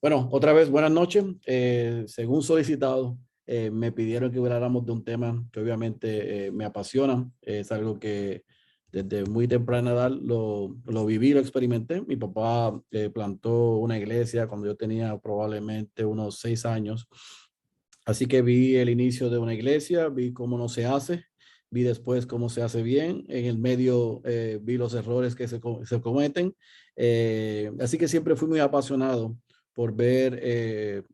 Bueno, otra vez, buenas noches. Según solicitado, me pidieron que habláramos de un tema que obviamente me apasiona. Es algo que desde muy temprana edad lo viví, lo experimenté. Mi papá plantó una iglesia cuando yo tenía probablemente unos 6 años. Así que vi el inicio de una iglesia, vi cómo no se hace, vi después cómo se hace bien. En el medio vi los errores que se cometen. Así que siempre fui muy apasionado por ver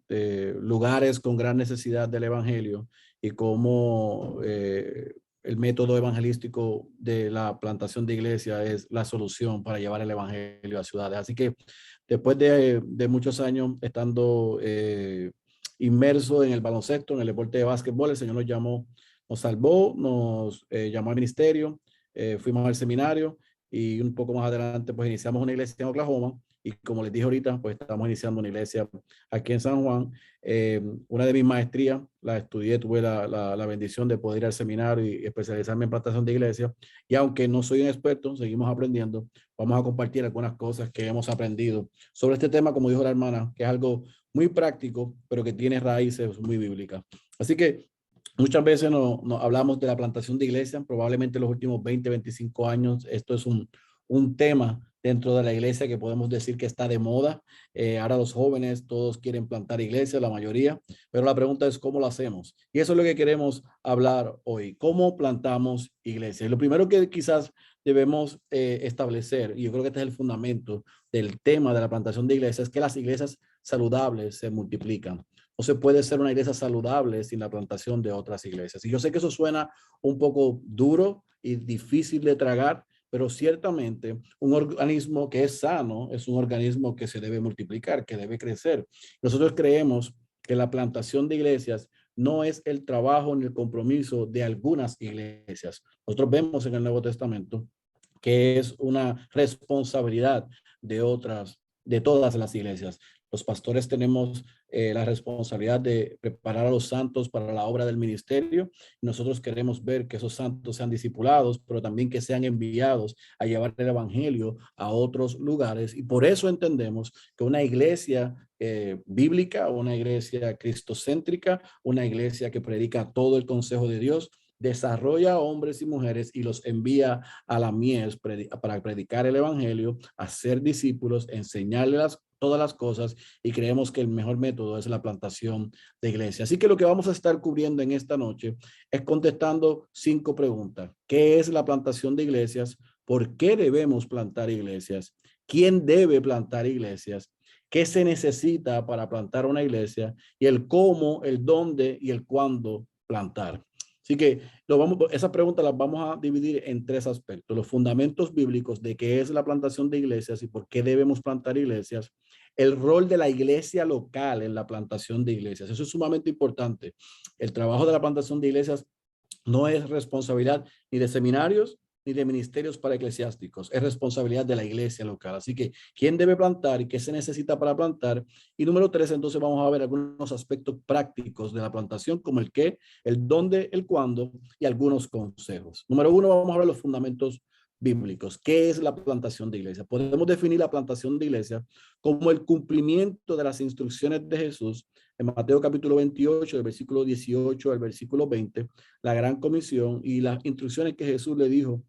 lugares con gran necesidad del evangelio y cómo el método evangelístico de la plantación de iglesia es la solución para llevar el evangelio a ciudades. Así que después de muchos años estando inmerso en el baloncesto, en el deporte de básquetbol, el Señor nos llamó, nos salvó, nos llamó al ministerio, fuimos al seminario y un poco más adelante pues iniciamos una iglesia en Oklahoma. Y como les dije ahorita, pues estamos iniciando una iglesia aquí en San Juan. Una de mis maestrías la estudié, tuve la bendición de poder ir al seminario y especializarme en plantación de iglesia. Y aunque no soy un experto, seguimos aprendiendo. Vamos a compartir algunas cosas que hemos aprendido sobre este tema, como dijo la hermana, que es algo muy práctico, pero que tiene raíces muy bíblicas. Así que muchas veces no hablamos de la plantación de iglesias, probablemente en los últimos 20, 25 años, esto es un tema dentro de la iglesia que podemos decir que está de moda. Ahora los jóvenes todos quieren plantar iglesias, la mayoría, pero la pregunta es cómo lo hacemos. Y eso es lo que queremos hablar hoy, cómo plantamos iglesias. Y lo primero que quizás debemos establecer, y yo creo que este es el fundamento del tema de la plantación de iglesias, es que las iglesias saludables se multiplican. No se puede ser una iglesia saludable sin la plantación de otras iglesias. Y yo sé que eso suena un poco duro y difícil de tragar, pero ciertamente un organismo que es sano es un organismo que se debe multiplicar, que debe crecer. Nosotros creemos que la plantación de iglesias no es el trabajo ni el compromiso de algunas iglesias. Nosotros vemos en el Nuevo Testamento que es una responsabilidad de todas las iglesias. Los pastores tenemos la responsabilidad de preparar a los santos para la obra del ministerio. Nosotros queremos ver que esos santos sean discipulados, pero también que sean enviados a llevar el evangelio a otros lugares. Y por eso entendemos que una iglesia bíblica, una iglesia cristocéntrica, una iglesia que predica todo el consejo de Dios, desarrolla a hombres y mujeres y los envía a la mies para predicar el evangelio, hacer discípulos, enseñarles todas las cosas, y creemos que el mejor método es la plantación de iglesia. Así que lo que vamos a estar cubriendo en esta noche es contestando 5 preguntas. ¿Qué es la plantación de iglesias? ¿Por qué debemos plantar iglesias? ¿Quién debe plantar iglesias? ¿Qué se necesita para plantar una iglesia? Y el cómo, el dónde y el cuándo plantar. Así que esas preguntas las vamos a dividir en 3 aspectos: los fundamentos bíblicos de qué es la plantación de iglesias y por qué debemos plantar iglesias, el rol de la iglesia local en la plantación de iglesias. Eso es sumamente importante. El trabajo de la plantación de iglesias no es responsabilidad ni de seminarios ni de ministerios para eclesiásticos, es responsabilidad de la iglesia local. Así que, ¿quién debe plantar y qué se necesita para plantar? Y número 3, entonces vamos a ver algunos aspectos prácticos de la plantación, como el qué, el dónde, el cuándo y algunos consejos. Número 1, vamos a ver los fundamentos bíblicos. ¿Qué es la plantación de iglesia? Podemos definir la plantación de iglesia como el cumplimiento de las instrucciones de Jesús en Mateo capítulo 28, del versículo 18 al versículo 20, la gran comisión y las instrucciones que Jesús le dijo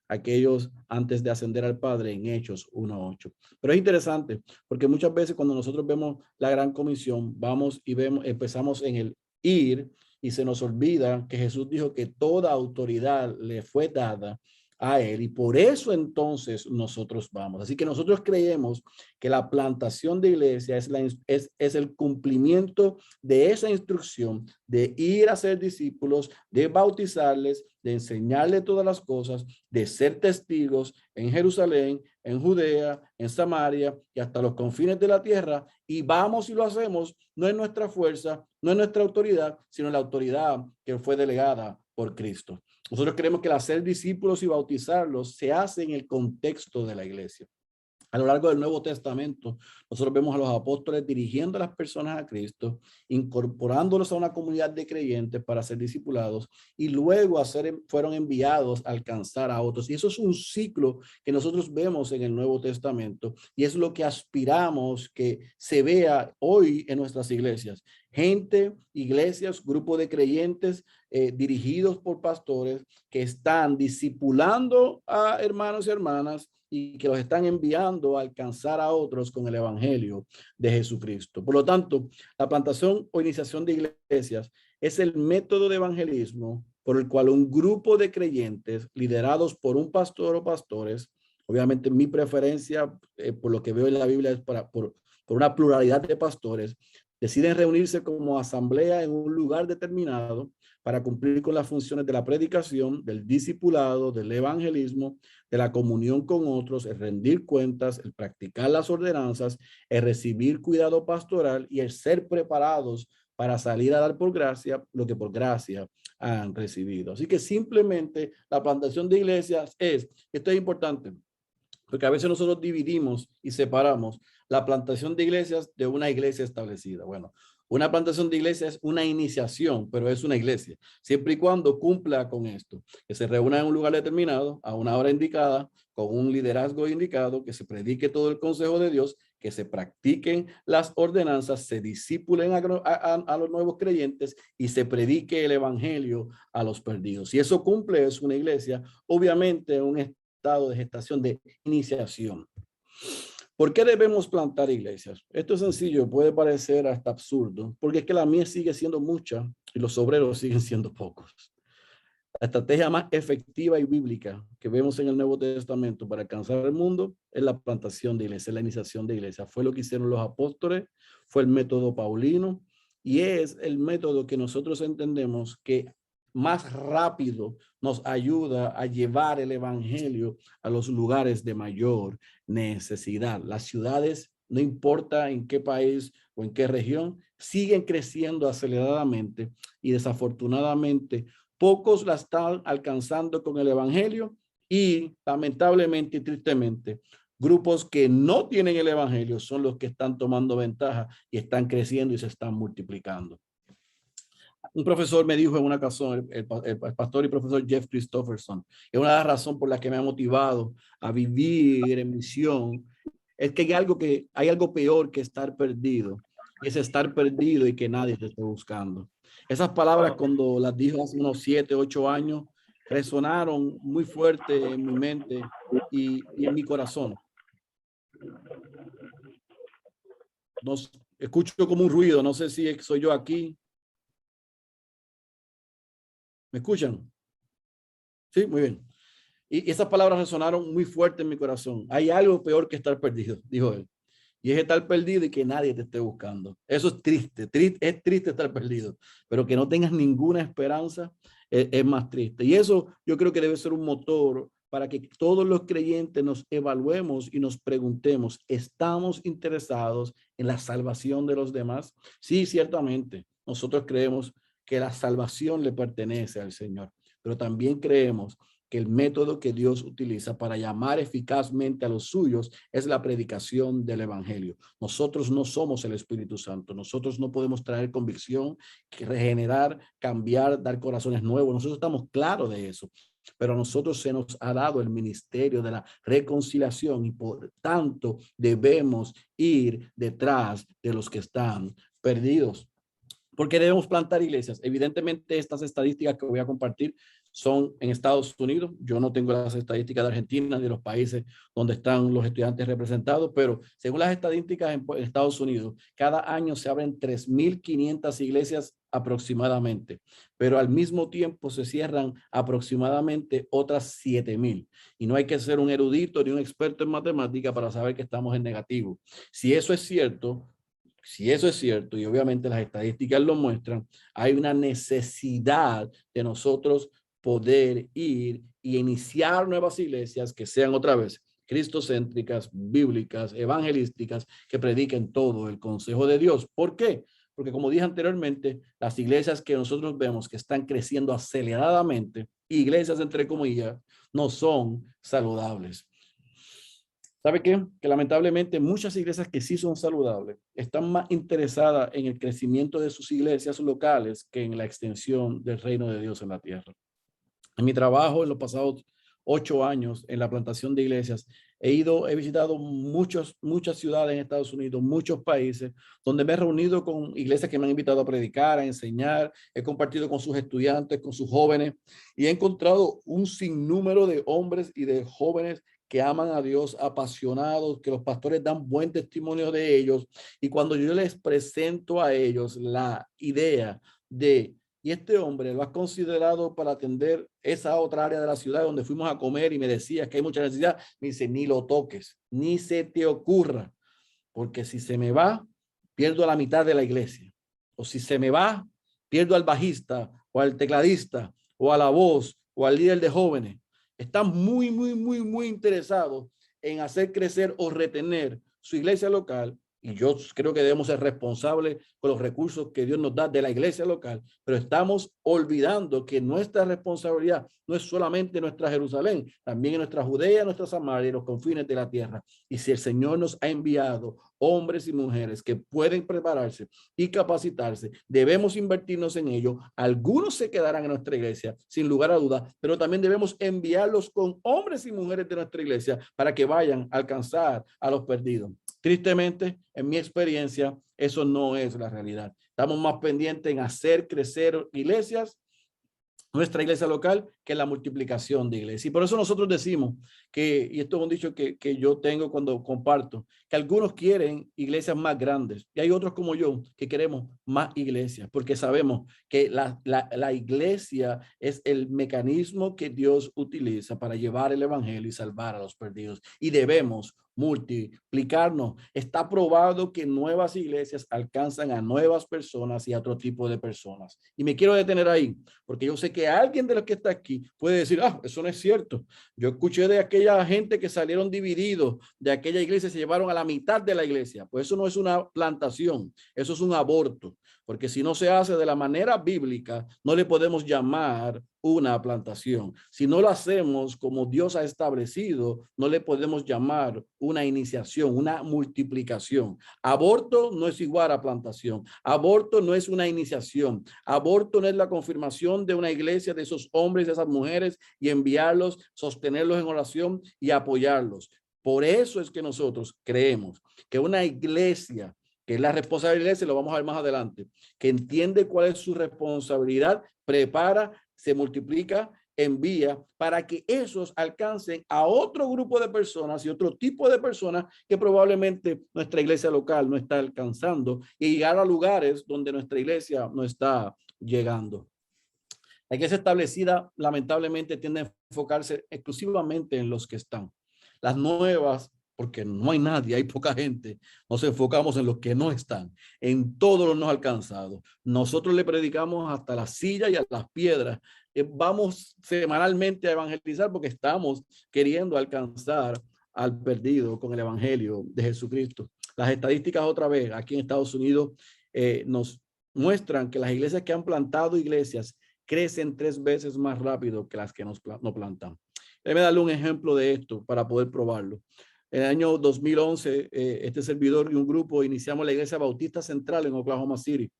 a aquellos antes de ascender al Padre en Hechos 1:8. Pero es interesante porque muchas veces cuando nosotros vemos la gran comisión, vamos y vemos, empezamos en el ir y se nos olvida que Jesús dijo que toda autoridad le fue dada a él, y por eso entonces nosotros vamos. Así que nosotros creemos que la plantación de iglesia es el cumplimiento de esa instrucción de ir a ser discípulos, de bautizarles, de enseñarles todas las cosas, de ser testigos en Jerusalén, en Judea, en Samaria y hasta los confines de la tierra. Y vamos y lo hacemos, no es nuestra fuerza, no es nuestra autoridad, sino la autoridad que fue delegada por Cristo. Nosotros creemos que el hacer discípulos y bautizarlos se hace en el contexto de la iglesia. A lo largo del Nuevo Testamento, nosotros vemos a los apóstoles dirigiendo a las personas a Cristo, incorporándolos a una comunidad de creyentes para ser discipulados y luego fueron enviados a alcanzar a otros. Y eso es un ciclo que nosotros vemos en el Nuevo Testamento y es lo que aspiramos que se vea hoy en nuestras iglesias. Gente, iglesias, grupo de creyentes dirigidos por pastores que están discipulando a hermanos y hermanas y que los están enviando a alcanzar a otros con el evangelio de Jesucristo. Por lo tanto, la plantación o iniciación de iglesias es el método de evangelismo por el cual un grupo de creyentes liderados por un pastor o pastores, obviamente mi preferencia por lo que veo en la Biblia es por una pluralidad de pastores, deciden reunirse como asamblea en un lugar determinado para cumplir con las funciones de la predicación, del discipulado, del evangelismo, de la comunión con otros, el rendir cuentas, el practicar las ordenanzas, el recibir cuidado pastoral y el ser preparados para salir a dar por gracia lo que por gracia han recibido. Así que simplemente la plantación de iglesias esto es importante, porque a veces nosotros dividimos y separamos la plantación de iglesias de una iglesia establecida. Bueno, una plantación de iglesia es una iniciación, pero es una iglesia, siempre y cuando cumpla con esto, que se reúna en un lugar determinado, a una hora indicada, con un liderazgo indicado, que se predique todo el consejo de Dios, que se practiquen las ordenanzas, se discipulen a los nuevos creyentes y se predique el evangelio a los perdidos. Si eso cumple, es una iglesia, obviamente un estado de gestación, de iniciación. ¿Por qué debemos plantar iglesias? Esto es sencillo, puede parecer hasta absurdo, porque es que la mía sigue siendo mucha y los obreros siguen siendo pocos. La estrategia más efectiva y bíblica que vemos en el Nuevo Testamento para alcanzar el mundo es la plantación de iglesias, la iniciación de iglesias. Fue lo que hicieron los apóstoles, fue el método paulino y es el método que nosotros entendemos que más rápido nos ayuda a llevar el evangelio a los lugares de mayor necesidad. Las ciudades, no importa en qué país o en qué región, siguen creciendo aceleradamente y desafortunadamente pocos la están alcanzando con el evangelio y lamentablemente y tristemente grupos que no tienen el evangelio son los que están tomando ventaja y están creciendo y se están multiplicando. Un profesor me dijo en una ocasión, el pastor y profesor Jeff Christopherson, que una de las razones por las que me ha motivado a vivir en misión es que hay algo peor que estar perdido, y es estar perdido y que nadie te esté buscando. Esas palabras cuando las dijo hace unos 7, 8 años resonaron muy fuerte en mi mente y en mi corazón. Escucho como un ruido, no sé si soy yo aquí. ¿Me escuchan? Sí, muy bien. Y esas palabras resonaron muy fuerte en mi corazón. Hay algo peor que estar perdido, dijo él. Y es estar perdido y que nadie te esté buscando. Eso es triste, es triste estar perdido, pero que no tengas ninguna esperanza es más triste. Y eso yo creo que debe ser un motor para que todos los creyentes nos evaluemos y nos preguntemos, ¿estamos interesados en la salvación de los demás? Sí, ciertamente, nosotros creemos que la salvación le pertenece al Señor, pero también creemos que el método que Dios utiliza para llamar eficazmente a los suyos es la predicación del evangelio. Nosotros no somos el Espíritu Santo. Nosotros no podemos traer convicción, regenerar, cambiar, dar corazones nuevos. Nosotros estamos claros de eso. Pero a nosotros se nos ha dado el ministerio de la reconciliación y por tanto debemos ir detrás de los que están perdidos. ¿Por qué debemos plantar iglesias? Evidentemente, estas estadísticas que voy a compartir son en Estados Unidos. Yo no tengo las estadísticas de Argentina ni de los países donde están los estudiantes representados, pero según las estadísticas en Estados Unidos, cada año se abren 3.500 iglesias aproximadamente, pero al mismo tiempo se cierran aproximadamente otras 7.000. Y no hay que ser un erudito ni un experto en matemática para saber que estamos en negativo. Si eso es cierto, y obviamente las estadísticas lo muestran, hay una necesidad de nosotros poder ir y iniciar nuevas iglesias que sean otra vez cristocéntricas, bíblicas, evangelísticas, que prediquen todo el consejo de Dios. ¿Por qué? Porque como dije anteriormente, las iglesias que nosotros vemos que están creciendo aceleradamente, iglesias entre comillas, no son saludables. ¿Sabe qué? Que lamentablemente muchas iglesias que sí son saludables están más interesadas en el crecimiento de sus iglesias locales que en la extensión del reino de Dios en la tierra. En mi trabajo en los pasados 8 años en la plantación de iglesias, he visitado muchas ciudades en Estados Unidos, muchos países, donde me he reunido con iglesias que me han invitado a predicar, a enseñar, he compartido con sus estudiantes, con sus jóvenes, y he encontrado un sinnúmero de hombres y de jóvenes que aman a Dios, apasionados, que los pastores dan buen testimonio de ellos. Y cuando yo les presento a ellos la idea de y este hombre lo has considerado para atender esa otra área de la ciudad donde fuimos a comer y me decías que hay mucha necesidad, me dice, ni lo toques, ni se te ocurra, porque si se me va, pierdo a la mitad de la iglesia. O si se me va, pierdo al bajista o al tecladista o a la voz o al líder de jóvenes. Están muy interesados en hacer crecer o retener su iglesia local. Y yo creo que debemos ser responsables con los recursos que Dios nos da de la iglesia local, pero estamos olvidando que nuestra responsabilidad no es solamente nuestra Jerusalén, también en nuestra Judea, nuestra Samaria y los confines de la tierra. Y si el Señor nos ha enviado hombres y mujeres que pueden prepararse y capacitarse, debemos invertirnos en ello. Algunos se quedarán en nuestra iglesia, sin lugar a dudas, pero también debemos enviarlos con hombres y mujeres de nuestra iglesia para que vayan a alcanzar a los perdidos. Tristemente, en mi experiencia, eso no es la realidad. Estamos más pendientes en hacer crecer iglesias, nuestra iglesia local, que la multiplicación de iglesias. Y por eso nosotros decimos que, y esto es un dicho que yo tengo cuando comparto, que algunos quieren iglesias más grandes y hay otros como yo que queremos más iglesias, porque sabemos que la iglesia es el mecanismo que Dios utiliza para llevar el evangelio y salvar a los perdidos. Y debemos multiplicarnos. Está probado que nuevas iglesias alcanzan a nuevas personas y a otro tipo de personas. Y me quiero detener ahí, porque yo sé que alguien de los que está aquí puede decir, eso no es cierto. Yo escuché de aquella gente que salieron divididos de aquella iglesia y se llevaron a la mitad de la iglesia. Pues eso no es una plantación, eso es un aborto. Porque si no se hace de la manera bíblica, no le podemos llamar una plantación. Si no lo hacemos como Dios ha establecido, no le podemos llamar una iniciación, una multiplicación. Aborto no es igual a plantación. Aborto no es una iniciación. Aborto no es la confirmación de una iglesia, de esos hombres, de esas mujeres, y enviarlos, sostenerlos en oración y apoyarlos. Por eso es que nosotros creemos que una iglesia, que es la responsabilidad de la iglesia, lo vamos a ver más adelante, que entiende cuál es su responsabilidad, prepara, se multiplica, envía para que esos alcancen a otro grupo de personas y otro tipo de personas que probablemente nuestra iglesia local no está alcanzando y llegar a lugares donde nuestra iglesia no está llegando. La iglesia establecida lamentablemente tiende a enfocarse exclusivamente en los que están. Las nuevas, porque no hay nadie, hay poca gente, nos enfocamos en los que no están, en todos los no alcanzados. Nosotros le predicamos hasta las sillas y a las piedras. Vamos semanalmente a evangelizar porque estamos queriendo alcanzar al perdido con el evangelio de Jesucristo. Las estadísticas otra vez aquí en Estados Unidos nos muestran que las iglesias que han plantado iglesias crecen 3 veces más rápido que las que no plantan. Déjeme darle un ejemplo de esto para poder probarlo. En el año 2011, este servidor y un grupo iniciamos la Iglesia Bautista Central en Oklahoma City.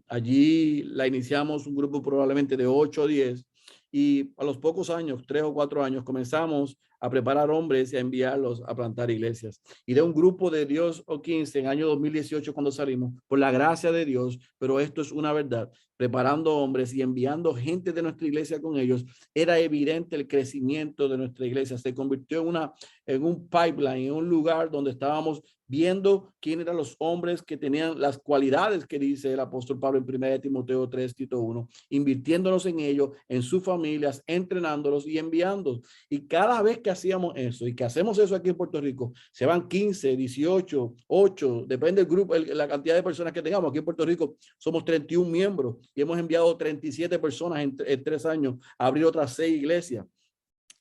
Allí la iniciamos un grupo probablemente de 8 o 10 y a los pocos años, 3 o 4 años, comenzamos a preparar hombres y a enviarlos a plantar iglesias. Y de un grupo de 10 o 15 en el año 2018 cuando salimos, por la gracia de Dios, pero esto es una verdad, preparando hombres y enviando gente de nuestra iglesia con ellos, era evidente el crecimiento de nuestra iglesia. Se convirtió en un pipeline, en un lugar donde estábamos viendo quién eran los hombres que tenían las cualidades que dice el apóstol Pablo en 1 Timoteo 3, Tito 1, invirtiéndonos en ellos, en sus familias, entrenándolos y enviándolos. Y cada vez que hacíamos eso y que hacemos eso aquí en Puerto Rico, se van 15, 18, 8, depende del grupo, la cantidad de personas que tengamos. Aquí en Puerto Rico somos 31 miembros y hemos enviado 37 personas en 3 años a abrir otras 6 iglesias.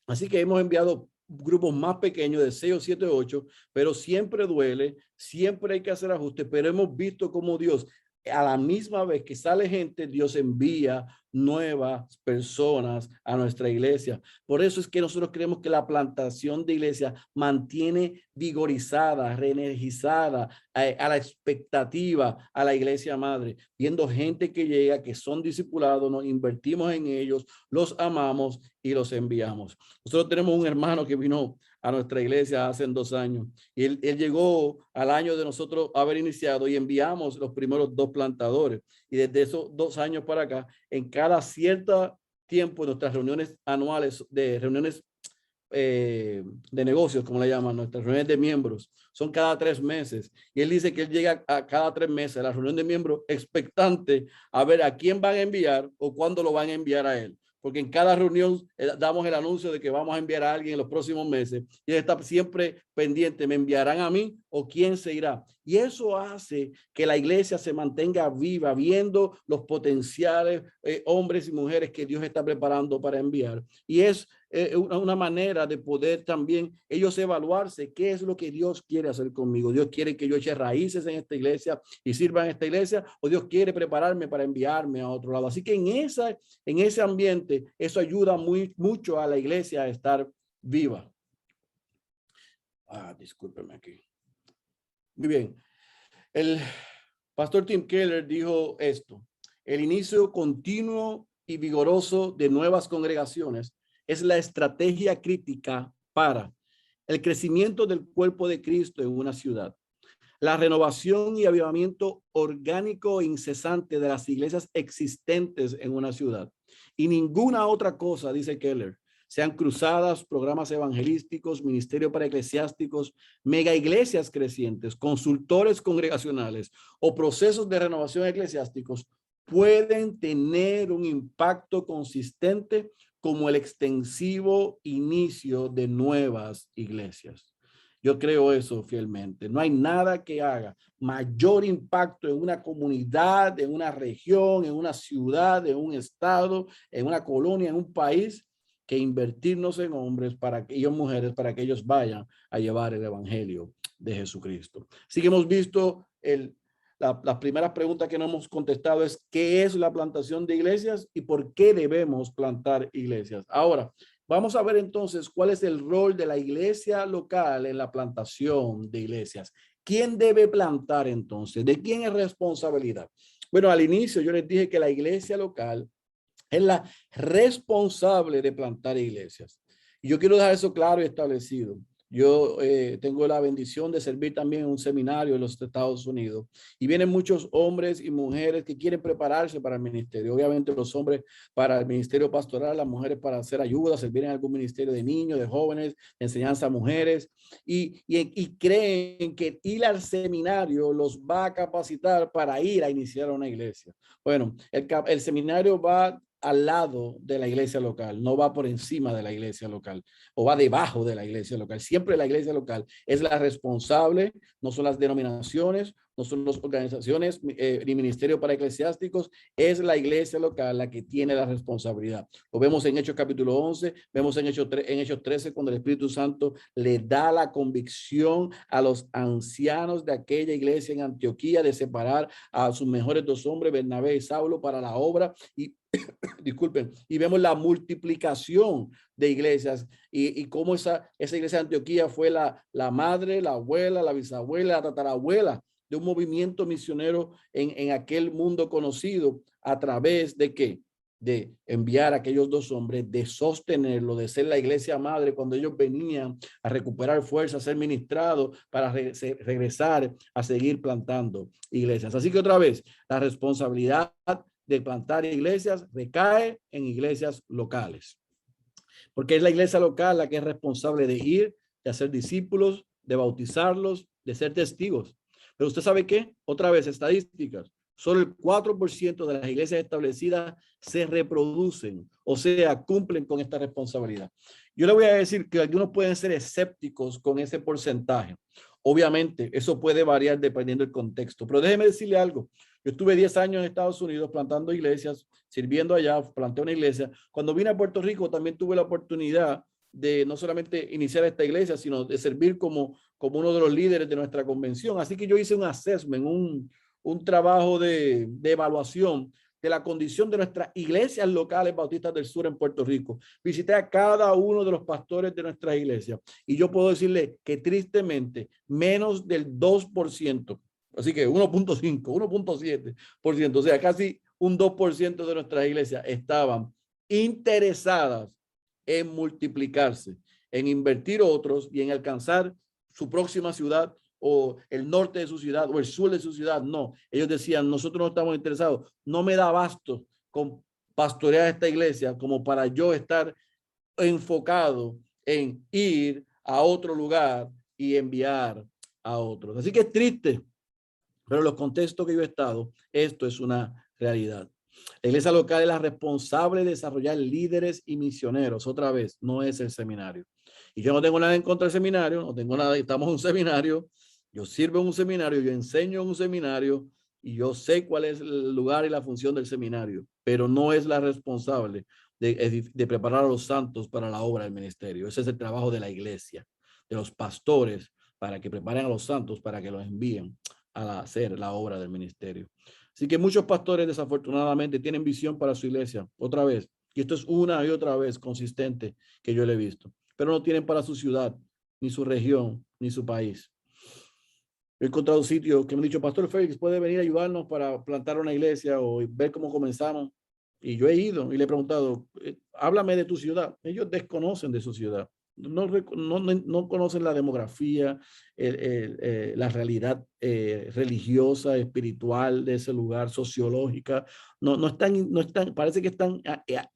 Así que hemos enviado grupos más pequeños de 6 o 7 o 8, pero siempre duele, siempre hay que hacer ajustes, pero hemos visto cómo Dios a la misma vez que sale gente, Dios envía nuevas personas a nuestra iglesia. Por eso es que nosotros creemos que la plantación de iglesia mantiene vigorizada, reenergizada a la expectativa a la iglesia madre, viendo gente que llega, que son discipulados, nos invertimos en ellos, los amamos y los enviamos. Nosotros tenemos un hermano que vino a nuestra iglesia hace 2 años y él llegó al año de nosotros haber iniciado y enviamos los primeros 2 plantadores, y desde esos 2 años para acá, en cada cierto tiempo, nuestras reuniones anuales de reuniones de negocios, como le llaman, nuestras reuniones de miembros, son cada 3 meses. Y él dice que él llega a cada 3 meses a la reunión de miembros expectante a ver a quién van a enviar o cuándo lo van a enviar a él. Porque en cada reunión damos el anuncio de que vamos a enviar a alguien en los próximos meses. Y él está siempre pendiente, ¿me enviarán a mí o quién se irá? Y eso hace que la iglesia se mantenga viva, viendo los potenciales hombres y mujeres que Dios está preparando para enviar. Y es una manera de poder también ellos evaluarse qué es lo que Dios quiere hacer conmigo. Dios quiere que yo eche raíces en esta iglesia y sirva en esta iglesia, o Dios quiere prepararme para enviarme a otro lado. Así que en ese ambiente, eso ayuda mucho a la iglesia a estar viva. Discúlpeme aquí. Muy bien. El pastor Tim Keller dijo esto: el inicio continuo y vigoroso de nuevas congregaciones es la estrategia crítica para el crecimiento del cuerpo de Cristo en una ciudad, la renovación y avivamiento orgánico e incesante de las iglesias existentes en una ciudad, y ninguna otra cosa, dice Keller, sean cruzadas, programas evangelísticos, ministerio para eclesiásticos, mega iglesias crecientes, consultores congregacionales o procesos de renovación eclesiásticos, pueden tener un impacto consistente como el extensivo inicio de nuevas iglesias. Yo creo eso fielmente. No hay nada que haga mayor impacto en una comunidad, en una región, en una ciudad, en un estado, en una colonia, en un país, que invertirnos en hombres para que ellos, mujeres, para que ellos vayan a llevar el evangelio de Jesucristo. Así que hemos visto las primeras preguntas que no hemos contestado es ¿qué es la plantación de iglesias y por qué debemos plantar iglesias? Ahora, vamos a ver entonces cuál es el rol de la iglesia local en la plantación de iglesias. ¿Quién debe plantar entonces? ¿De quién es responsabilidad? Bueno, al inicio yo les dije que la iglesia local es la responsable de plantar iglesias. Y yo quiero dejar eso claro y establecido. Yo tengo la bendición de servir también en un seminario en los Estados Unidos y vienen muchos hombres y mujeres que quieren prepararse para el ministerio. Obviamente los hombres para el ministerio pastoral, las mujeres para hacer ayuda, servir en algún ministerio de niños, de jóvenes, de enseñanza a mujeres y creen que ir al seminario los va a capacitar para ir a iniciar una iglesia. Bueno, el seminario va al lado de la iglesia local, no va por encima de la iglesia local o va debajo de la iglesia local. Siempre la iglesia local es la responsable, no son las denominaciones, no son las organizaciones ni ministerios para eclesiásticos, es la iglesia local la que tiene la responsabilidad. Lo vemos en Hechos capítulo 11, vemos en Hechos 13 cuando el Espíritu Santo le da la convicción a los ancianos de aquella iglesia en Antioquía de separar a sus mejores 2 hombres, Bernabé y Saulo, para la obra y disculpen, y vemos la multiplicación de iglesias y cómo esa iglesia de Antioquía fue la madre, la abuela, la bisabuela, la tatarabuela de un movimiento misionero en aquel mundo conocido a través de ¿qué? De enviar a aquellos 2 hombres, de sostenerlo, de ser la iglesia madre cuando ellos venían a recuperar fuerza, a ser ministrados para regresar a seguir plantando iglesias. Así que otra vez, la responsabilidad de plantar iglesias recae en iglesias locales, porque es la iglesia local la que es responsable de ir, de hacer discípulos, de bautizarlos, de ser testigos. Pero usted sabe qué, otra vez estadísticas, solo el 4% de las iglesias establecidas se reproducen, o sea, cumplen con esta responsabilidad. Yo le voy a decir que algunos pueden ser escépticos con ese porcentaje. Obviamente, eso puede variar dependiendo del contexto, pero déjeme decirle algo. Yo estuve 10 años en Estados Unidos plantando iglesias, sirviendo allá, planté una iglesia. Cuando vine a Puerto Rico también tuve la oportunidad de no solamente iniciar esta iglesia, sino de servir como uno de los líderes de nuestra convención. Así que yo hice un assessment, un trabajo de evaluación de la condición de nuestras iglesias locales bautistas del sur en Puerto Rico. Visité a cada uno de los pastores de nuestras iglesias y yo puedo decirle que tristemente menos del 2%, así que 1.5, 1.7%, o sea, casi un 2% de nuestras iglesias estaban interesadas en multiplicarse, en invertir otros y en alcanzar su próxima ciudad o el norte de su ciudad o el sur de su ciudad. No, ellos decían, nosotros no estamos interesados, no me da abasto con pastorear esta iglesia como para yo estar enfocado en ir a otro lugar y enviar a otros. Así que es triste, pero en los contextos que yo he estado, esto es una realidad. La iglesia local es la responsable de desarrollar líderes y misioneros. Otra vez, no es el seminario. Y yo no tengo nada en contra del seminario, no tengo nada, estamos en un seminario, yo sirvo en un seminario, yo enseño en un seminario y yo sé cuál es el lugar y la función del seminario, pero no es la responsable de preparar a los santos para la obra del ministerio. Ese es el trabajo de la iglesia, de los pastores, para que preparen a los santos para que los envíen a hacer la obra del ministerio. Así que muchos pastores desafortunadamente tienen visión para su iglesia, otra vez, y esto es una y otra vez consistente que yo le he visto, pero no tienen para su ciudad, ni su región, ni su país. He encontrado sitios que me han dicho, Pastor Félix, ¿puede venir a ayudarnos para plantar una iglesia o ver cómo comenzamos? Y yo he ido y le he preguntado, háblame de tu ciudad. Ellos desconocen de su ciudad. No conocen la demografía, la realidad religiosa, espiritual de ese lugar, sociológica. No están, parece que están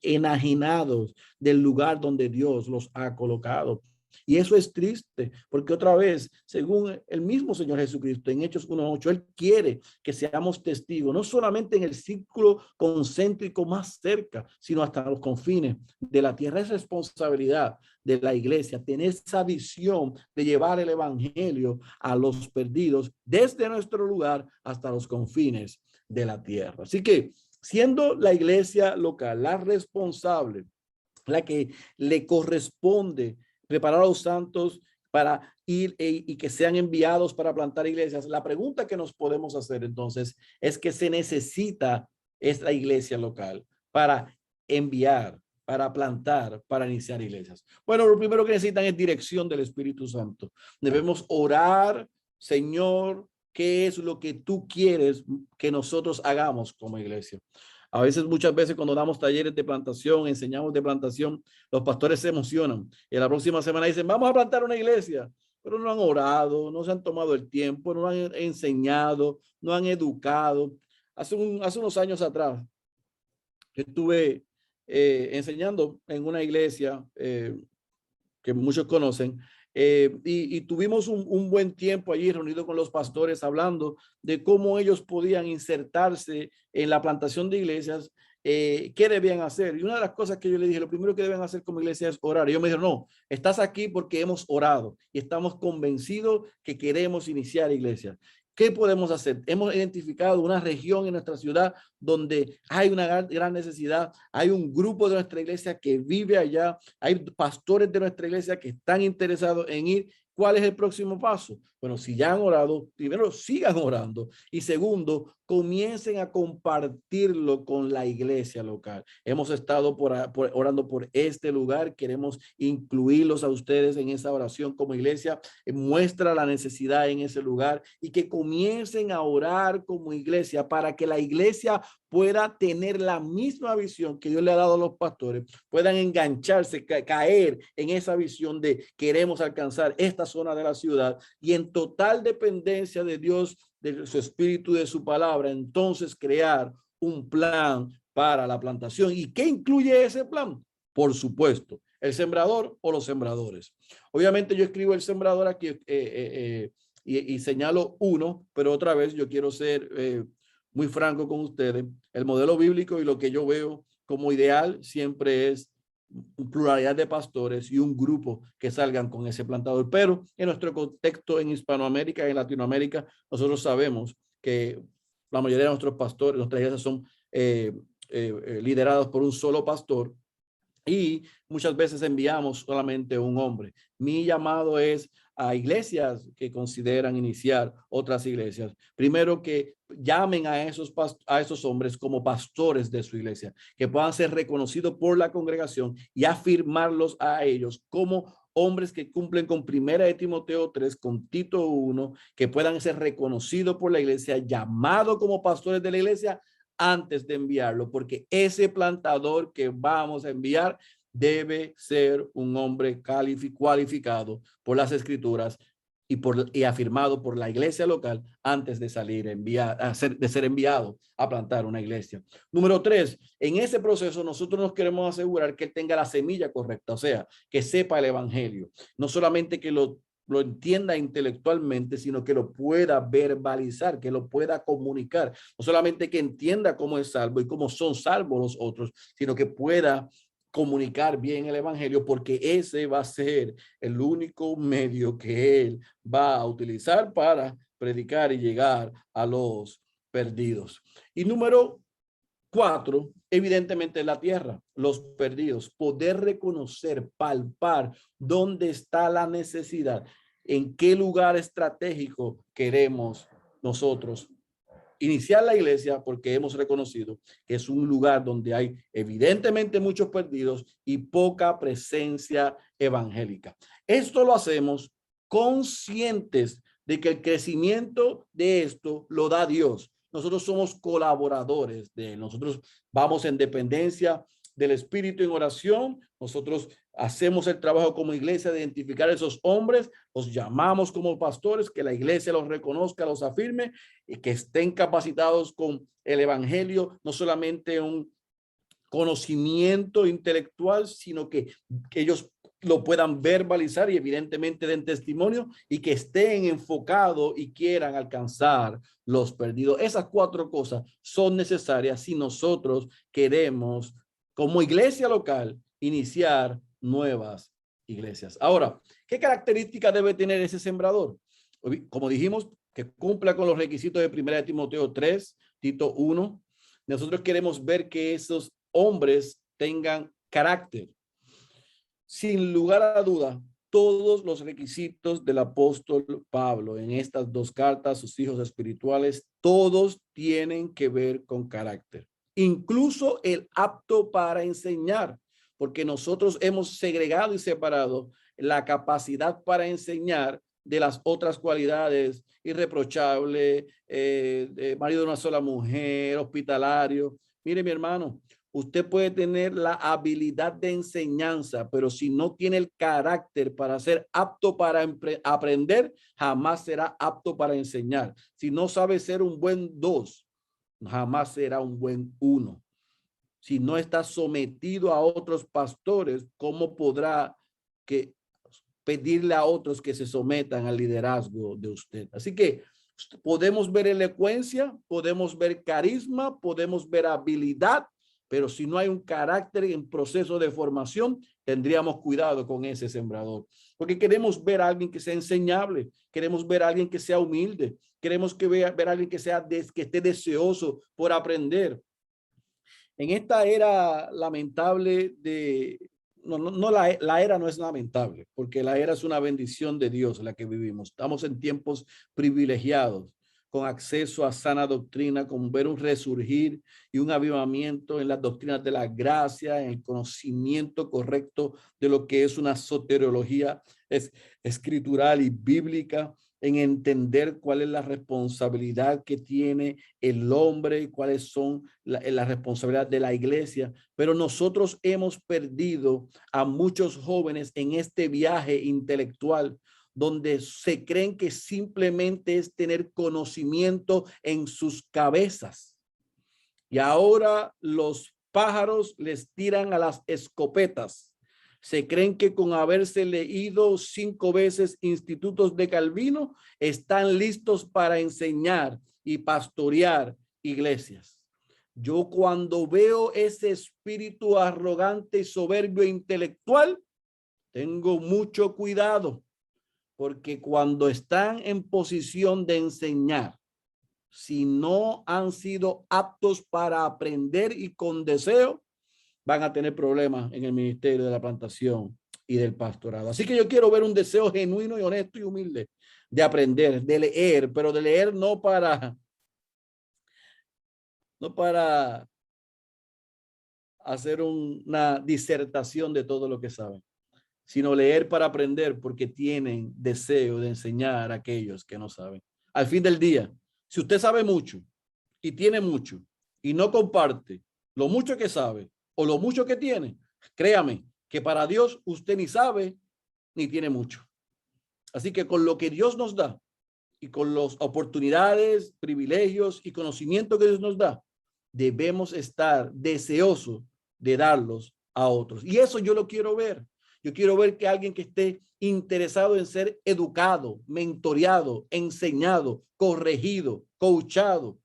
enajenados del lugar donde Dios los ha colocado. Y eso es triste, porque otra vez, según el mismo Señor Jesucristo en Hechos 1:8, Él quiere que seamos testigos, no solamente en el círculo concéntrico más cerca, sino hasta los confines de la tierra. Es responsabilidad de la iglesia tener esa visión de llevar el evangelio a los perdidos desde nuestro lugar hasta los confines de la tierra. Así que, siendo la iglesia local la responsable, la que le corresponde preparar a los santos para ir y que sean enviados para plantar iglesias. La pregunta que nos podemos hacer entonces es que se necesita esta iglesia local para enviar, para plantar, para iniciar iglesias. Bueno, lo primero que necesitan es dirección del Espíritu Santo. Debemos orar, Señor, ¿qué es lo que tú quieres que nosotros hagamos como iglesia? A veces, muchas veces cuando damos talleres de plantación, enseñamos de plantación, los pastores se emocionan. Y la próxima semana dicen, vamos a plantar una iglesia. Pero no han orado, no se han tomado el tiempo, no han enseñado, no han educado. Hace unos años atrás, yo estuve enseñando en una iglesia que muchos conocen, y tuvimos un buen tiempo allí reunido con los pastores hablando de cómo ellos podían insertarse en la plantación de iglesias, qué debían hacer. Y una de las cosas que yo le dije, lo primero que deben hacer como iglesia es orar. Y ellos me dijeron, no, estás aquí porque hemos orado y estamos convencidos que queremos iniciar iglesias. ¿Qué podemos hacer? Hemos identificado una región en nuestra ciudad donde hay una gran necesidad. Hay un grupo de nuestra iglesia que vive allá. Hay pastores de nuestra iglesia que están interesados en ir. ¿Cuál es el próximo paso? Bueno, si ya han orado, primero sigan orando y segundo, comiencen a compartirlo con la iglesia local. Hemos estado orando por este lugar. Queremos incluirlos a ustedes en esa oración como iglesia. Muestra la necesidad en ese lugar y que comiencen a orar como iglesia para que la iglesia pueda tener la misma visión que Dios le ha dado a los pastores, puedan engancharse, caer en esa visión de queremos alcanzar esta zona de la ciudad y en total dependencia de Dios, de su espíritu, de su palabra, entonces crear un plan para la plantación. ¿Y qué incluye ese plan? Por supuesto, el sembrador o los sembradores. Obviamente yo escribo el sembrador aquí y señalo uno, pero otra vez yo quiero ser muy franco con ustedes. El modelo bíblico y lo que yo veo como ideal siempre es pluralidad de pastores y un grupo que salgan con ese plantador. Pero en nuestro contexto en Hispanoamérica y en Latinoamérica, nosotros sabemos que la mayoría de nuestros pastores, nuestras iglesias son liderados por un solo pastor y muchas veces enviamos solamente un hombre. Mi llamado es a iglesias que consideran iniciar otras iglesias, primero que llamen a esos hombres como pastores de su iglesia, que puedan ser reconocidos por la congregación y afirmarlos a ellos como hombres que cumplen con 1 Timoteo 3, con Tito 1, que puedan ser reconocidos por la iglesia, llamados como pastores de la iglesia antes de enviarlo, porque ese plantador que vamos a enviar debe ser un hombre cualificado por las escrituras y afirmado por la iglesia local antes de salir de ser enviado a plantar una iglesia. Número 3, en ese proceso nosotros nos queremos asegurar que él tenga la semilla correcta, o sea, que sepa el evangelio, no solamente que lo entienda intelectualmente, sino que lo pueda verbalizar, que lo pueda comunicar, no solamente que entienda cómo es salvo y cómo son salvos los otros, sino que pueda comunicar bien el evangelio, porque ese va a ser el único medio que él va a utilizar para predicar y llegar a los perdidos. Y número 4, evidentemente la tierra, los perdidos, poder reconocer, palpar dónde está la necesidad, en qué lugar estratégico queremos nosotros iniciar la iglesia, porque hemos reconocido que es un lugar donde hay evidentemente muchos perdidos y poca presencia evangélica. Esto lo hacemos conscientes de que el crecimiento de esto lo da Dios. Nosotros somos colaboradores de él. Nosotros vamos en dependencia del Espíritu en oración. Nosotros hacemos el trabajo como iglesia de identificar a esos hombres, los llamamos como pastores, que la iglesia los reconozca, los afirme y que estén capacitados con el evangelio, no solamente un conocimiento intelectual, sino que ellos lo puedan verbalizar y evidentemente den testimonio y que estén enfocados y quieran alcanzar los perdidos. Esas 4 cosas son necesarias si nosotros queremos, como iglesia local, iniciar nuevas iglesias. Ahora, ¿qué características debe tener ese sembrador? Como dijimos, que cumpla con los requisitos de 1 Timoteo 3, Tito 1. Nosotros queremos ver que esos hombres tengan carácter. Sin lugar a duda, todos los requisitos del apóstol Pablo en estas 2 cartas, sus hijos espirituales, todos tienen que ver con carácter. Incluso el apto para enseñar, porque nosotros hemos segregado y separado la capacidad para enseñar de las otras cualidades: irreprochable, marido de una sola mujer, hospitalario. Mire, mi hermano, usted puede tener la habilidad de enseñanza, pero si no tiene el carácter para ser apto para aprender, jamás será apto para enseñar. Si no sabe ser un buen 2, jamás será un buen 1. Si no está sometido a otros pastores, ¿cómo podrá pedirle a otros que se sometan al liderazgo de usted? Así que podemos ver elocuencia, podemos ver carisma, podemos ver habilidad, pero si no hay un carácter en proceso de formación, tendríamos cuidado con ese sembrador, porque queremos ver a alguien que sea enseñable, queremos ver a alguien que sea humilde, queremos ver a alguien que esté deseoso por aprender. En esta era lamentable la era no es lamentable, porque la era es una bendición de Dios la que vivimos. Estamos en tiempos privilegiados, con acceso a sana doctrina, con ver un resurgir y un avivamiento en las doctrinas de la gracia, en el conocimiento correcto de lo que es una soteriología escritural y bíblica, en entender cuál es la responsabilidad que tiene el hombre y cuáles son la responsabilidad de la iglesia. Pero nosotros hemos perdido a muchos jóvenes en este viaje intelectual, donde se creen que simplemente es tener conocimiento en sus cabezas. Y ahora los pájaros les tiran a las escopetas. Se creen que con haberse leído 5 veces Institutos de Calvino, están listos para enseñar y pastorear iglesias. Yo cuando veo ese espíritu arrogante y soberbio intelectual, tengo mucho cuidado, porque cuando están en posición de enseñar, si no han sido aptos para aprender y con deseo, van a tener problemas en el ministerio de la plantación y del pastorado. Así que yo quiero ver un deseo genuino y honesto y humilde de aprender, de leer, pero de leer no para hacer una disertación de todo lo que saben, sino leer para aprender porque tienen deseo de enseñar a aquellos que no saben. Al fin del día, si usted sabe mucho y tiene mucho y no comparte lo mucho que sabe o lo mucho que tiene, créame que para Dios usted ni sabe ni tiene mucho. Así que con lo que Dios nos da y con las oportunidades, privilegios y conocimiento que Dios nos da, debemos estar deseosos de darlos a otros. Y eso yo lo quiero ver. Yo quiero ver que alguien que esté interesado en ser educado, mentoreado, enseñado, corregido, coachado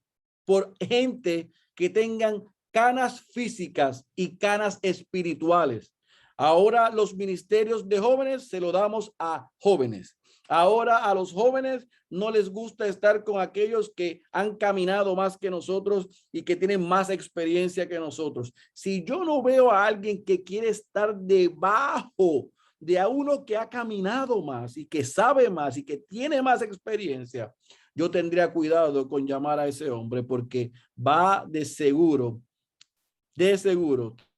por gente que tengan canas físicas y canas espirituales. Ahora los ministerios de jóvenes se lo damos a jóvenes. Ahora a los jóvenes no les gusta estar con aquellos que han caminado más que nosotros y que tienen más experiencia que nosotros. Si yo no veo a alguien que quiere estar debajo de a uno que ha caminado más y que sabe más y que tiene más experiencia, yo tendría cuidado con llamar a ese hombre porque va de seguro,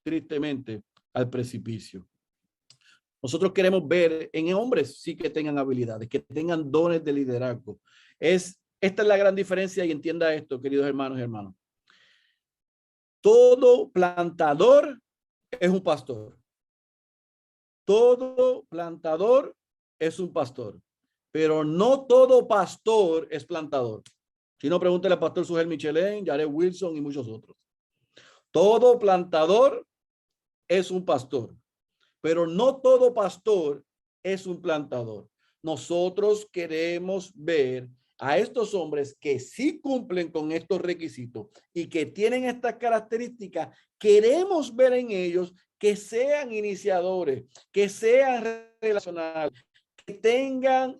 tristemente, al precipicio. Nosotros queremos ver en hombres sí que tengan habilidades, que tengan dones de liderazgo. Esta es la gran diferencia y entienda esto, queridos hermanos y hermanas. Todo plantador es un pastor. Todo plantador es un pastor, pero no todo pastor es plantador. Si no, pregúntale al pastor Sugel Michelén, Jared Wilson y muchos otros. Todo plantador es un pastor, pero no todo pastor es un plantador. Nosotros queremos ver a estos hombres que sí cumplen con estos requisitos y que tienen estas características. Queremos ver en ellos que sean iniciadores, que sean relacionales, que tengan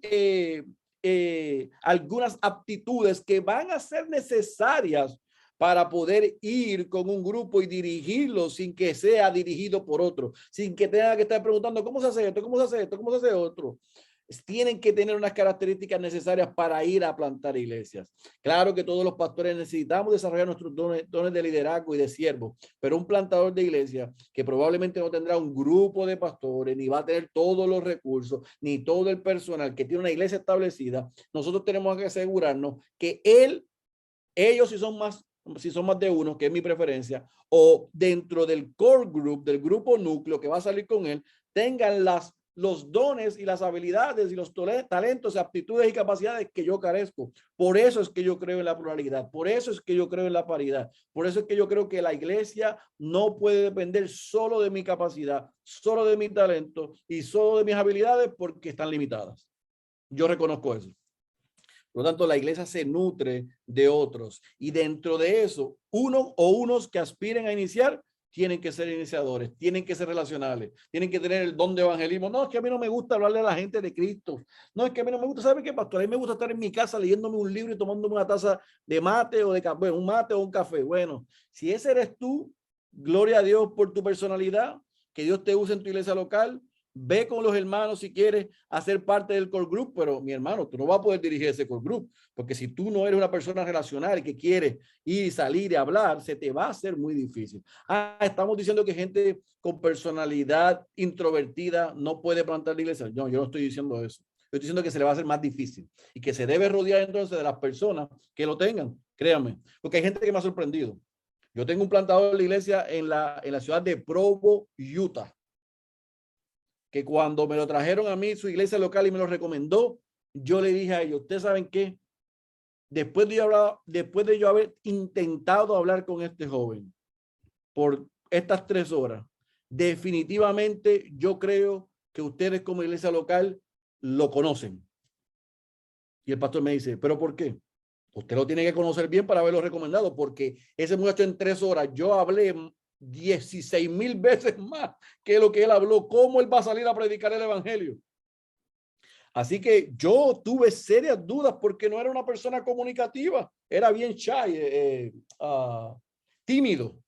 algunas aptitudes que van a ser necesarias para poder ir con un grupo y dirigirlo sin que sea dirigido por otro, sin que tenga que estar preguntando cómo se hace esto, cómo se hace esto, cómo se hace otro. Tienen que tener unas características necesarias para ir a plantar iglesias. Claro que todos los pastores necesitamos desarrollar nuestros dones de liderazgo y de siervo, pero un plantador de iglesia que probablemente no tendrá un grupo de pastores, ni va a tener todos los recursos, ni todo el personal que tiene una iglesia establecida, nosotros tenemos que asegurarnos que ellos si son más de uno, que es mi preferencia, o dentro del core group, del grupo núcleo que va a salir con él, tengan los dones y las habilidades y los talentos, aptitudes y capacidades que yo carezco. Por eso es que yo creo en la pluralidad, por eso es que yo creo en la paridad, por eso es que yo creo que la iglesia no puede depender solo de mi capacidad, solo de mi talento y solo de mis habilidades porque están limitadas. Yo reconozco eso. Por lo tanto, la iglesia se nutre de otros y dentro de eso, unos que aspiren a iniciar tienen que ser iniciadores, tienen que ser relacionales, tienen que tener el don de evangelismo. No, es que a mí no me gusta hablarle a la gente de Cristo. No, es que a mí no me gusta, ¿sabe qué, pastor? A mí me gusta estar en mi casa leyéndome un libro y tomándome una taza de mate o de café, bueno, un mate o un café. Bueno, si ese eres tú, gloria a Dios por tu personalidad, que Dios te use en tu iglesia local. Ve con los hermanos si quieres hacer parte del core group, pero mi hermano, tú no vas a poder dirigir ese core group, porque si tú no eres una persona relacional y que quiere ir y salir y hablar, se te va a hacer muy difícil. Estamos diciendo que gente con personalidad introvertida no puede plantar la iglesia. No, yo no estoy diciendo eso. Yo estoy diciendo que se le va a hacer más difícil y que se debe rodear entonces de las personas que lo tengan, créanme, porque hay gente que me ha sorprendido. Yo tengo un plantador de la iglesia en la ciudad de Provo, Utah, que cuando me lo trajeron a mí, su iglesia local, y me lo recomendó, yo le dije a ellos, ¿ustedes saben qué? Después de yo haber intentado hablar con este joven por estas 3 horas, definitivamente yo creo que ustedes como iglesia local lo conocen. Y el pastor me dice, ¿pero por qué? Usted lo tiene que conocer bien para haberlo recomendado, porque ese muchacho en 3 horas, yo hablé 16,000 veces más que lo que él habló. ¿Cómo él va a salir a predicar el evangelio? Así que yo tuve serias dudas porque no era una persona comunicativa, era bien shy, tímido.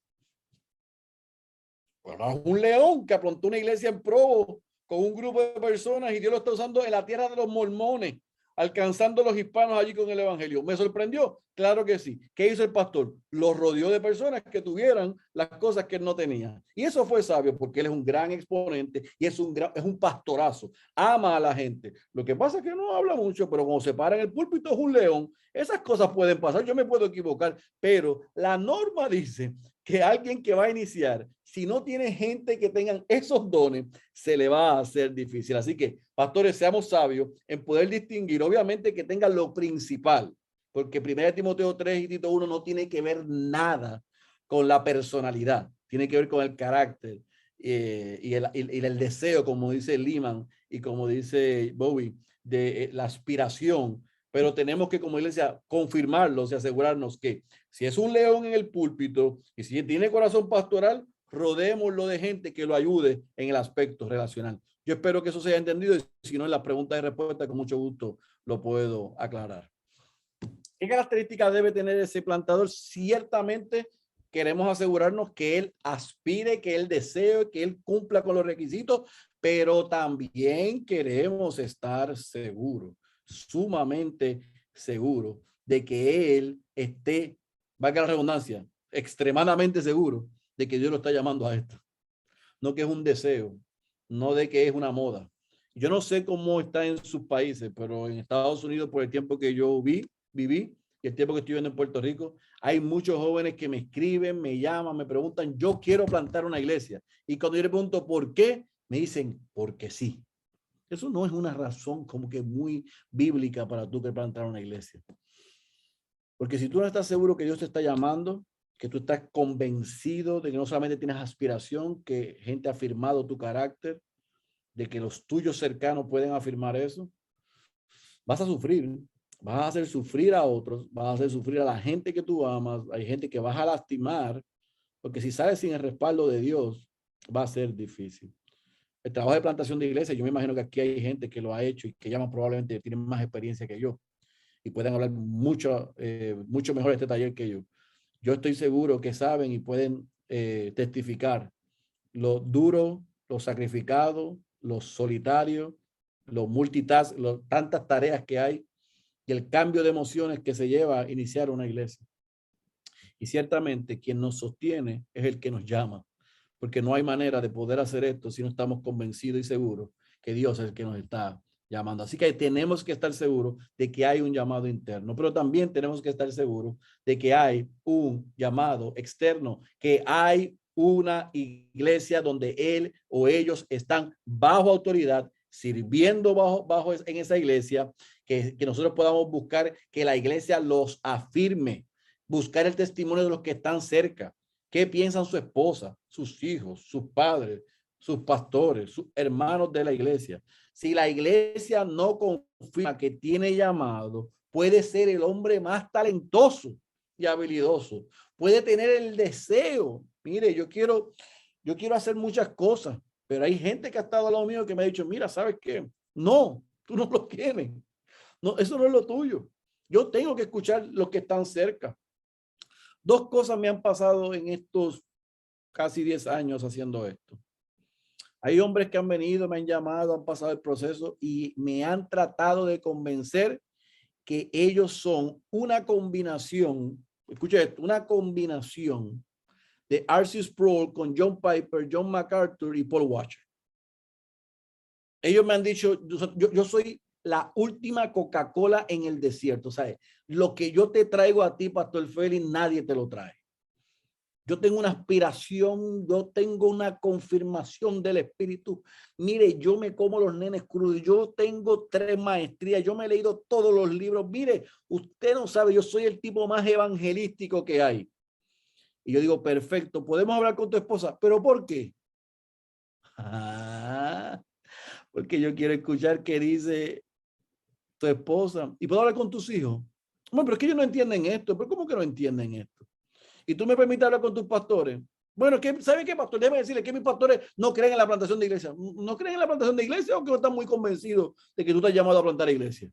Bueno, un león que aprontó una iglesia en Provo con un grupo de personas y Dios lo está usando en la tierra de los mormones, alcanzando a los hispanos allí con el evangelio. ¿Me sorprendió? Claro que sí. ¿Qué hizo el pastor? Los rodeó de personas que tuvieran las cosas que él no tenía. Y eso fue sabio porque él es un gran exponente y es un pastorazo. Ama a la gente. Lo que pasa es que no habla mucho, pero cuando se para en el púlpito es un león. Esas cosas pueden pasar. Yo me puedo equivocar, pero la norma dice que alguien que va a iniciar, si no tiene gente que tengan esos dones, se le va a hacer difícil. Así que, pastores, seamos sabios en poder distinguir, obviamente que tengan lo principal, porque 1 Timoteo 3 y Tito 1 no tiene que ver nada con la personalidad, tiene que ver con el carácter y el deseo, como dice Lehman y como dice Bowie, de la aspiración. Pero tenemos que, como iglesia, confirmarlo y asegurarnos que si es un león en el púlpito y si tiene corazón pastoral, rodémoslo de gente que lo ayude en el aspecto relacional. Yo espero que eso se haya entendido y si no, en la pregunta y respuesta, con mucho gusto lo puedo aclarar. ¿Qué características debe tener ese plantador? Ciertamente queremos asegurarnos que él aspire, que él desee, que él cumpla con los requisitos, pero también queremos estar seguros, sumamente seguros de que él esté, valga la redundancia, extremadamente seguro de que Dios lo está llamando a esto. No que es un deseo, no de que es una moda. Yo no sé cómo está en sus países, pero en Estados Unidos, por el tiempo que yo viví y el tiempo que estoy viviendo en Puerto Rico, hay muchos jóvenes que me escriben, me llaman, me preguntan, yo quiero plantar una iglesia. Y cuando yo le pregunto por qué, me dicen, porque sí. Eso no es una razón como que muy bíblica para tú que plantar una iglesia. Porque si tú no estás seguro que Dios te está llamando, que tú estás convencido de que no solamente tienes aspiración, que gente ha afirmado tu carácter, de que los tuyos cercanos pueden afirmar eso, vas a sufrir, vas a hacer sufrir a otros, vas a hacer sufrir a la gente que tú amas, hay gente que vas a lastimar, porque si sales sin el respaldo de Dios, va a ser difícil. El trabajo de plantación de iglesia, yo me imagino que aquí hay gente que lo ha hecho y que llaman probablemente tienen más experiencia que yo y pueden hablar mucho mejor de este taller que yo. Yo estoy seguro que saben y pueden testificar lo duro, lo sacrificado, lo solitario, los multitask, tantas tareas que hay y el cambio de emociones que se lleva a iniciar una iglesia. Y ciertamente quien nos sostiene es el que nos llama, porque no hay manera de poder hacer esto si no estamos convencidos y seguros que Dios es el que nos está llamando. Así que tenemos que estar seguros de que hay un llamado interno, pero también tenemos que estar seguros de que hay un llamado externo, que hay una iglesia donde él o ellos están bajo autoridad, sirviendo bajo en esa iglesia, que nosotros podamos buscar que la iglesia los afirme, buscar el testimonio de los que están cerca. ¿Qué piensan su esposa, sus hijos, sus padres, sus pastores, sus hermanos de la iglesia? Si la iglesia no confirma que tiene llamado, puede ser el hombre más talentoso y habilidoso. Puede tener el deseo. Mire, yo quiero hacer muchas cosas, pero hay gente que ha estado al lado mío que me ha dicho, mira, ¿sabes qué? No, tú no lo tienes. No, eso no es lo tuyo. Yo tengo que escuchar los que están cerca. Dos cosas me han pasado en estos casi 10 años haciendo esto. Hay hombres que han venido, me han llamado, han pasado el proceso y me han tratado de convencer que ellos son una combinación, escucha esto, una combinación de R.C. Sproul con John Piper, John MacArthur y Paul Washer. Ellos me han dicho, yo soy la última Coca-Cola en el desierto. ¿Sabes? Lo que yo te traigo a ti, Pastor Félix, nadie te lo trae. Yo tengo una aspiración, yo tengo una confirmación del Espíritu. Mire, yo me como los nenes crudos, yo tengo 3 maestrías, yo me he leído todos los libros. Mire, usted no sabe, yo soy el tipo más evangelístico que hay. Y yo digo, perfecto, podemos hablar con tu esposa, pero ¿por qué? Porque yo quiero escuchar qué dice tu esposa. ¿Y puedo hablar con tus hijos? Bueno, pero es que ellos no entienden esto. ¿Pero cómo que no entienden esto? Y tú me permites hablar con tus pastores. Bueno, ¿saben qué, pastor? Déjame decirle que mis pastores no creen en la plantación de iglesia. ¿No creen en la plantación de iglesia o que no están muy convencidos de que tú estás llamado a plantar iglesia?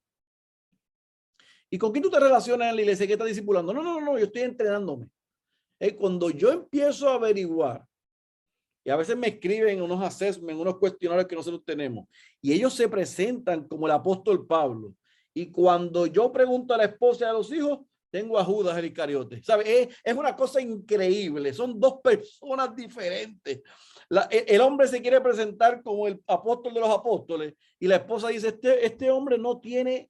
¿Y con quién tú te relacionas en la iglesia? ¿Qué estás discipulando? No, yo estoy entrenándome. Cuando yo empiezo a averiguar y a veces me escriben unos assessments, unos cuestionarios que nosotros tenemos, y ellos se presentan como el apóstol Pablo. Y cuando yo pregunto a la esposa y a los hijos, tengo a Judas el Iscariote. ¿Sabe? Es una cosa increíble. Son dos personas diferentes. El hombre se quiere presentar como el apóstol de los apóstoles y la esposa dice, este hombre no tiene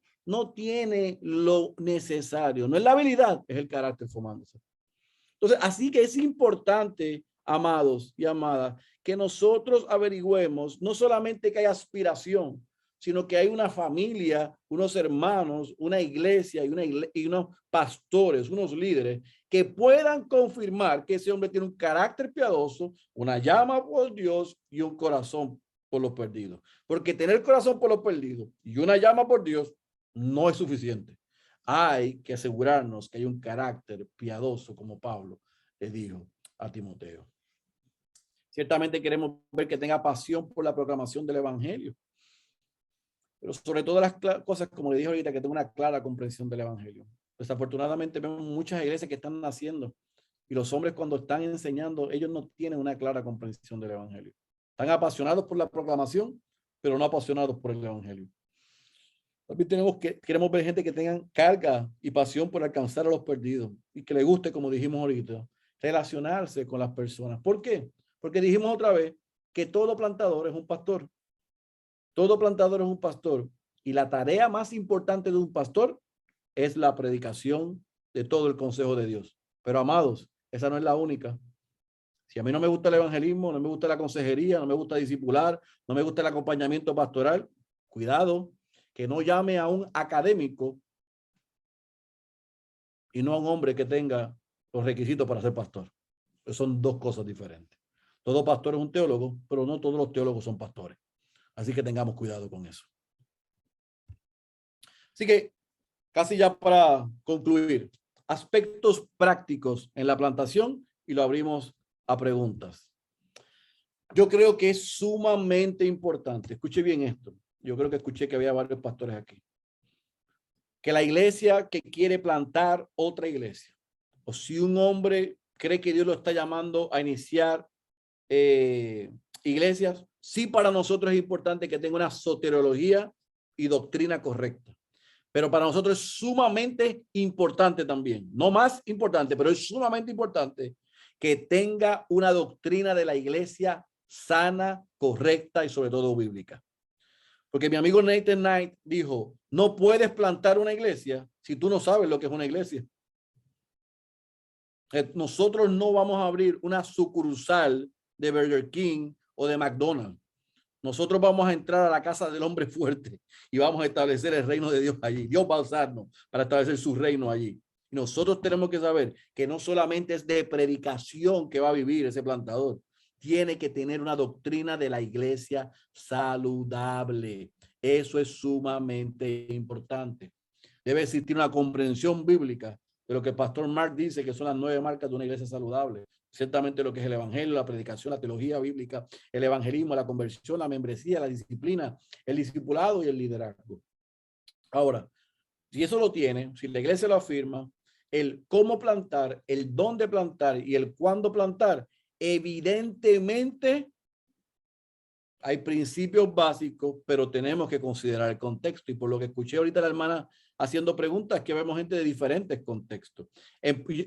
lo necesario. No es la habilidad, es el carácter formándose. Entonces, así que es importante, amados y amadas, que nosotros averigüemos no solamente que hay aspiración, sino que hay una familia, unos hermanos, una iglesia y unos pastores, unos líderes que puedan confirmar que ese hombre tiene un carácter piadoso, una llama por Dios y un corazón por los perdidos. Porque tener corazón por los perdidos y una llama por Dios no es suficiente. Hay que asegurarnos que hay un carácter piadoso, como Pablo le dijo a Timoteo. Ciertamente queremos ver que tenga pasión por la proclamación del evangelio, pero sobre todas las cosas, como le dije ahorita, que tenga una clara comprensión del evangelio. Desafortunadamente vemos muchas iglesias que están naciendo y los hombres, cuando están enseñando, ellos no tienen una clara comprensión del evangelio. Están apasionados por la proclamación, pero no apasionados por el evangelio. También queremos ver gente que tengan carga y pasión por alcanzar a los perdidos y que le guste, como dijimos ahorita, relacionarse con las personas. ¿Por qué? Porque dijimos otra vez que todo plantador es un pastor. Todo plantador es un pastor. Y la tarea más importante de un pastor es la predicación de todo el consejo de Dios. Pero, amados, esa no es la única. Si a mí no me gusta el evangelismo, no me gusta la consejería, no me gusta discipular, no me gusta el acompañamiento pastoral, cuidado, que no llame a un académico y no a un hombre que tenga los requisitos para ser pastor. Son dos cosas diferentes. Todo pastor es un teólogo, pero no todos los teólogos son pastores. Así que tengamos cuidado con eso. Así que, casi ya para concluir, aspectos prácticos en la plantación y lo abrimos a preguntas. Yo creo que es sumamente importante. Escuche bien esto. Yo creo que escuché que había varios pastores aquí. Que la iglesia que quiere plantar otra iglesia, o si un hombre cree que Dios lo está llamando a iniciar iglesias, sí, para nosotros es importante que tenga una soteriología y doctrina correcta. Pero para nosotros es sumamente importante también, no más importante, pero es sumamente importante que tenga una doctrina de la iglesia sana, correcta y sobre todo bíblica. Porque mi amigo Nathan Knight dijo, no puedes plantar una iglesia si tú no sabes lo que es una iglesia. Nosotros no vamos a abrir una sucursal de Burger King o de McDonald's. Nosotros vamos a entrar a la casa del hombre fuerte y vamos a establecer el reino de Dios allí. Dios va a usarnos para establecer su reino allí. Y nosotros tenemos que saber que no solamente es de predicación que va a vivir ese plantador, tiene que tener una doctrina de la iglesia saludable. Eso es sumamente importante. Debe existir una comprensión bíblica de lo que el pastor Mark dice que son las 9 marcas de una iglesia saludable. Ciertamente lo que es el evangelio, la predicación, la teología bíblica, el evangelismo, la conversión, la membresía, la disciplina, el discipulado y el liderazgo. Ahora, si eso lo tiene, si la iglesia lo afirma, el cómo plantar, el dónde plantar y el cuándo plantar, evidentemente hay principios básicos, pero tenemos que considerar el contexto. Y por lo que escuché ahorita la hermana haciendo preguntas, que vemos gente de diferentes contextos.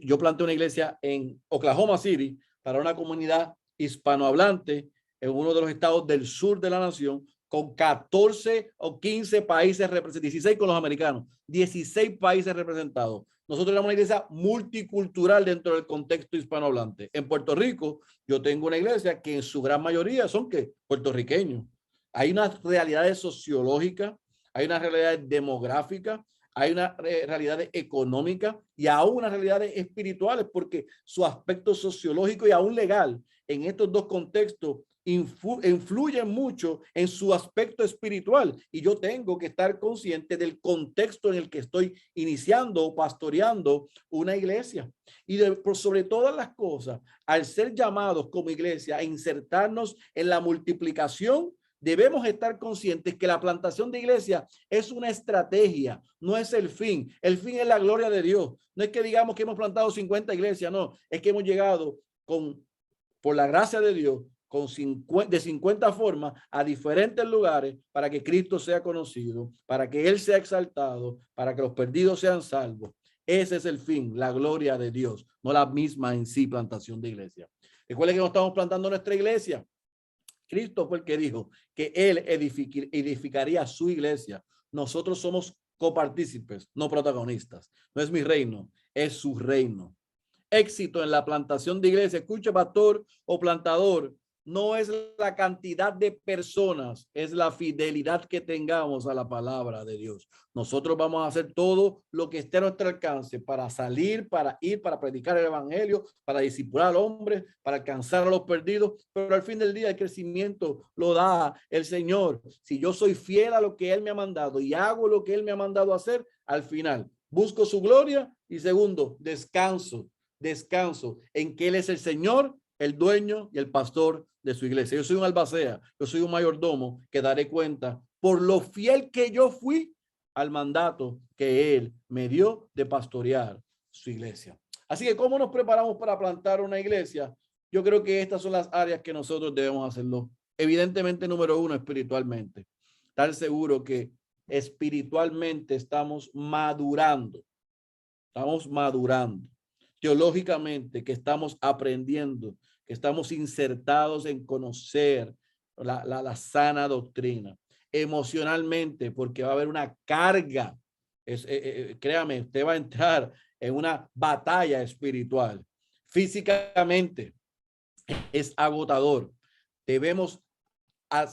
Yo planté una iglesia en Oklahoma City para una comunidad hispanohablante en uno de los estados del sur de la nación, con 14 o 15 países representados, 16 con los americanos, 16 países representados. Nosotros éramos una iglesia multicultural dentro del contexto hispanohablante. En Puerto Rico, yo tengo una iglesia que en su gran mayoría son ¿qué? Puertorriqueños. Hay unas realidades sociológicas, hay unas realidades demográficas, hay una realidad económica y aún unas realidades espirituales, porque su aspecto sociológico y aún legal en estos dos contextos influyen mucho en su aspecto espiritual, y yo tengo que estar consciente del contexto en el que estoy iniciando o pastoreando una iglesia. Y por sobre todas las cosas, al ser llamados como iglesia a insertarnos en la multiplicación, debemos estar conscientes que la plantación de iglesia es una estrategia, no es el fin. El fin es la gloria de Dios. No es que digamos que hemos plantado 50 iglesias, no, es que hemos llegado por la gracia de Dios, de 50 formas a diferentes lugares para que Cristo sea conocido, para que Él sea exaltado, para que los perdidos sean salvos. Ese es el fin, la gloria de Dios, no la misma en sí plantación de iglesia. Recuerden que no estamos plantando nuestra iglesia. Cristo fue el que dijo que Él edificaría su iglesia. Nosotros somos copartícipes, no protagonistas. No es mi reino, es su reino. Éxito en la plantación de iglesia, escuche, pastor o plantador, no es la cantidad de personas, es la fidelidad que tengamos a la palabra de Dios. Nosotros vamos a hacer todo lo que esté a nuestro alcance para salir, para ir, para predicar el evangelio, para discipular al hombre, para alcanzar a los perdidos, pero al fin del día el crecimiento lo da el Señor. Si yo soy fiel a lo que Él me ha mandado y hago lo que Él me ha mandado hacer, al final busco su gloria y segundo, descanso en que Él es el Señor, el dueño y el pastor de su iglesia. Yo soy un albacea, yo soy un mayordomo que daré cuenta por lo fiel que yo fui al mandato que Él me dio de pastorear su iglesia. Así que, ¿cómo nos preparamos para plantar una iglesia? Yo creo que estas son las áreas que nosotros debemos hacerlo. Evidentemente, número uno, espiritualmente. Estar seguro que espiritualmente estamos madurando. Estamos madurando. Teológicamente, que estamos aprendiendo, que estamos insertados en conocer la sana doctrina. Emocionalmente, porque va a haber una carga. Créame, usted va a entrar en una batalla espiritual. Físicamente, es agotador. Debemos,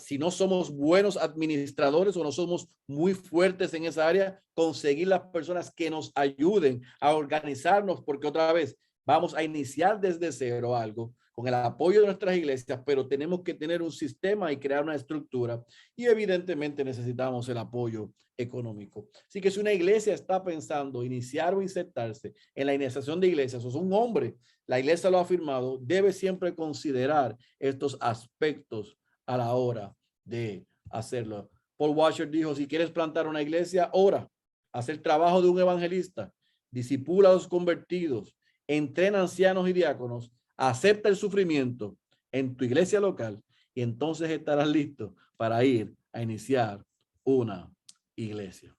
si no somos buenos administradores o no somos muy fuertes en esa área, conseguir las personas que nos ayuden a organizarnos, porque otra vez vamos a iniciar desde cero algo con el apoyo de nuestras iglesias, pero tenemos que tener un sistema y crear una estructura y evidentemente necesitamos el apoyo económico. Así que si una iglesia está pensando iniciar o insertarse en la iniciación de iglesias, o es un hombre, la iglesia lo ha afirmado, debe siempre considerar estos aspectos a la hora de hacerlo. Paul Washer dijo, si quieres plantar una iglesia, ora, haz el trabajo de un evangelista, disipula a los convertidos, entrena ancianos y diáconos, acepta el sufrimiento en tu iglesia local y entonces estarás listo para ir a iniciar una iglesia.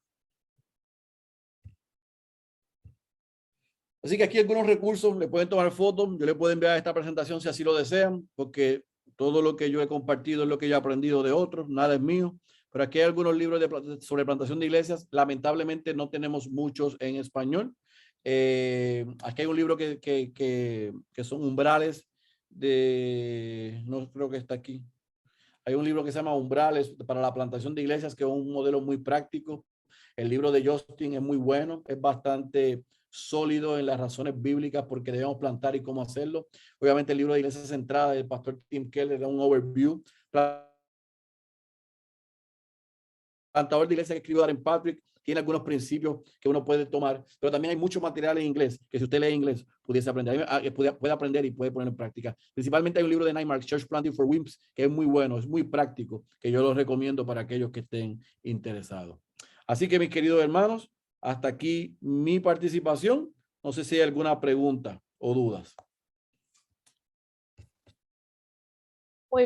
Así que aquí algunos recursos, le pueden tomar fotos, yo le puedo enviar esta presentación si así lo desean, porque todo lo que yo he compartido es lo que yo he aprendido de otros, nada es mío. Pero aquí hay algunos libros sobre plantación de iglesias. Lamentablemente no tenemos muchos en español. Aquí hay un libro que son umbrales de, no creo que está aquí. Hay un libro que se llama Umbrales para la plantación de iglesias, que es un modelo muy práctico. El libro de Justin es muy bueno, es bastante sólido en las razones bíblicas porque debemos plantar y cómo hacerlo. Obviamente el libro de Iglesia Centrada del pastor Tim Keller da un overview. Plantador de iglesia que escribió Darren Patrick tiene algunos principios que uno puede tomar, pero también hay mucho material en inglés que si usted lee inglés pudiese aprender, puede aprender y puede poner en práctica. Principalmente hay un libro de Nightmark, Church Planting for Wimps, que es muy bueno, es muy práctico, que yo lo recomiendo para aquellos que estén interesados. Así que mis queridos hermanos, hasta aquí mi participación. No sé si hay alguna pregunta o dudas.